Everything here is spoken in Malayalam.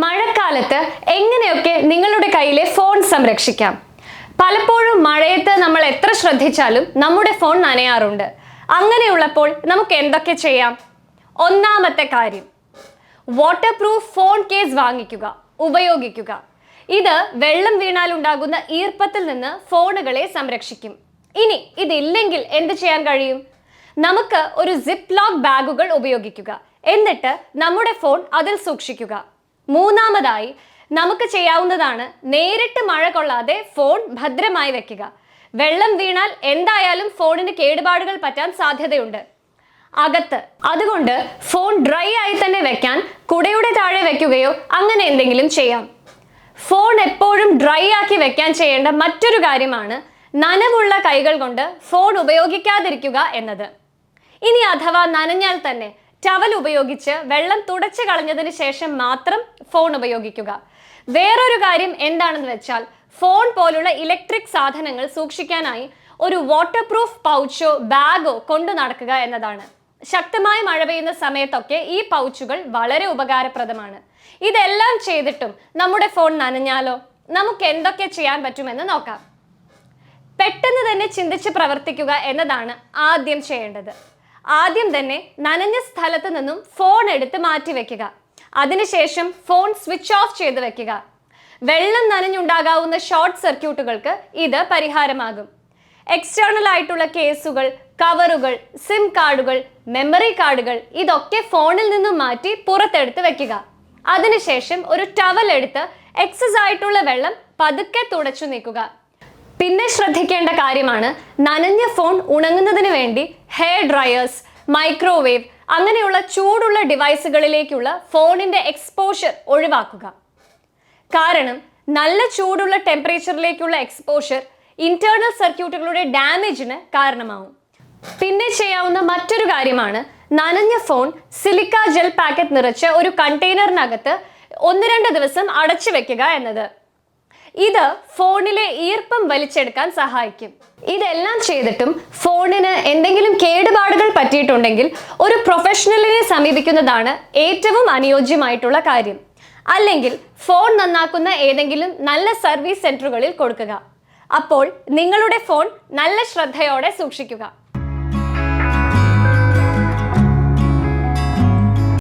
മഴക്കാലത്ത് എങ്ങനെയൊക്കെ നിങ്ങളുടെ കയ്യിലെ ഫോൺ സംരക്ഷിക്കാം? പലപ്പോഴും മഴയത്ത് നമ്മൾ എത്ര ശ്രദ്ധിച്ചാലും നമ്മുടെ ഫോൺ നനയാറുണ്ട്. അങ്ങനെയുള്ളപ്പോൾ നമുക്ക് എന്തൊക്കെ ചെയ്യാം? ഒന്നാമത്തെ കാര്യം, വാട്ടർ പ്രൂഫ് ഫോൺ കേസ് വാങ്ങിക്കുക, ഉപയോഗിക്കുക. ഇത് വെള്ളം വീണാൽ ഉണ്ടാകുന്ന ഈർപ്പത്തിൽ നിന്ന് ഫോണുകളെ സംരക്ഷിക്കും. ഇനി ഇതില്ലെങ്കിൽ എന്ത് ചെയ്യാൻ കഴിയും? നമുക്ക് ഒരു സിപ്പ് ലോക്ക് ബാഗുകൾ ഉപയോഗിക്കുക, എന്നിട്ട് നമ്മുടെ ഫോൺ അതിൽ സൂക്ഷിക്കുക. മൂന്നാമതായി നമുക്ക് ചെയ്യാവുന്നതാണ് നേരിട്ട് മഴ കൊള്ളാതെ ഫോൺ ഭദ്രമായി വെക്കുക. വെള്ളം വീണാൽ എന്തായാലും ഫോണിന് കേടുപാടുകൾ പറ്റാൻ സാധ്യതയുണ്ട് അകത്ത്. അതുകൊണ്ട് ഫോൺ ഡ്രൈ ആയി തന്നെ വെക്കാൻ കുടയുടെ താഴെ വെക്കുകയോ അങ്ങനെ എന്തെങ്കിലും ചെയ്യാം. ഫോൺ എപ്പോഴും ഡ്രൈ ആക്കി വെക്കാൻ ചെയ്യേണ്ട മറ്റൊരു കാര്യമാണ് നനവുള്ള കൈകൾ കൊണ്ട് ഫോൺ ഉപയോഗിക്കാതിരിക്കുക എന്നത്. ഇനി അഥവാ നനഞ്ഞാൽ തന്നെ ടവൽ ഉപയോഗിച്ച് വെള്ളം തുടച്ചു കളഞ്ഞതിന് ശേഷം മാത്രം ഫോൺ ഉപയോഗിക്കുക. വേറൊരു കാര്യം എന്താണെന്ന് വെച്ചാൽ ഫോൺ പോലുള്ള ഇലക്ട്രിക് സാധനങ്ങൾ സൂക്ഷിക്കാനായി ഒരു വാട്ടർ പ്രൂഫ് പൗച്ചോ ബാഗോ കൊണ്ടു നടക്കുക എന്നതാണ്. ശക്തമായി മഴ പെയ്യുന്ന സമയത്തൊക്കെ ഈ പൗച്ചുകൾ വളരെ ഉപകാരപ്രദമാണ്. ഇതെല്ലാം ചെയ്തിട്ടും നമ്മുടെ ഫോൺ നനഞ്ഞാലോ? നമുക്ക് എന്തൊക്കെ ചെയ്യാൻ പറ്റുമെന്ന് നോക്കാം. പെട്ടെന്ന് തന്നെ ചിന്തിച്ച് പ്രവർത്തിക്കുക എന്നതാണ് ആദ്യം ചെയ്യേണ്ടത്. ആദ്യം തന്നെ നനഞ്ഞ സ്ഥലത്ത് നിന്നും ഫോൺ എടുത്ത് മാറ്റി വെക്കുക. അതിനുശേഷം ഫോൺ സ്വിച്ച് ഓഫ് ചെയ്ത് വെക്കുക. വെള്ളം നനഞ്ഞുണ്ടാകാവുന്ന ഷോർട്ട് സർക്യൂട്ടുകൾക്ക് ഇത് പരിഹാരമാകും. എക്സ്റ്റേണൽ ആയിട്ടുള്ള കേസുകൾ, കവറുകൾ, സിം കാർഡുകൾ, മെമ്മറി കാർഡുകൾ ഇതൊക്കെ ഫോണിൽ നിന്നും മാറ്റി പുറത്തെടുത്ത് വെക്കുക. അതിനുശേഷം ഒരു ടവൽ എടുത്ത് എക്സസ് ആയിട്ടുള്ള വെള്ളം പതുക്കെ തുടച്ചു നീക്കുക. പിന്നെ ശ്രദ്ധിക്കേണ്ട കാര്യമാണ് നനഞ്ഞ ഫോൺ ഉണങ്ങുന്നതിന് വേണ്ടി ഹെയർ ഡ്രയേഴ്സ്, മൈക്രോവേവ് അങ്ങനെയുള്ള ചൂടുള്ള ഡിവൈസുകളിലേക്കുള്ള ഫോണിന്റെ എക്സ്പോഷർ ഒഴിവാക്കുക. കാരണം നല്ല ചൂടുള്ള ടെമ്പറേച്ചറിലേക്കുള്ള എക്സ്പോഷർ ഇന്റേണൽ സർക്യൂട്ടുകളുടെ ഡാമേജിന് കാരണമാവും. പിന്നെ ചെയ്യാവുന്ന മറ്റൊരു കാര്യമാണ് നനഞ്ഞ ഫോൺ സിലിക്ക ജെൽ പാക്കറ്റ് നിറച്ച ഒരു കണ്ടെയ്നറിനകത്ത് 1-2 ദിവസം അടച്ചു വെക്കുക എന്നത്. ഇത് ഫോണിലെ ഈർപ്പം വലിച്ചെടുക്കാൻ സഹായിക്കും. ഇതെല്ലാം ചെയ്തിട്ടും ഫോണിന് എന്തെങ്കിലും കേടുപാടുകൾ പറ്റിയിട്ടുണ്ടെങ്കിൽ ഒരു പ്രൊഫഷണലിനെ സമീപിക്കുന്നതാണ് ഏറ്റവും അനുയോജ്യമായിട്ടുള്ള കാര്യം. അല്ലെങ്കിൽ ഫോൺ നന്നാക്കുന്ന ഏതെങ്കിലും നല്ല സർവീസ് സെന്ററുകളിൽ കൊടുക്കുക. അപ്പോൾ നിങ്ങളുടെ ഫോൺ നല്ല ശ്രദ്ധയോടെ സൂക്ഷിക്കുക.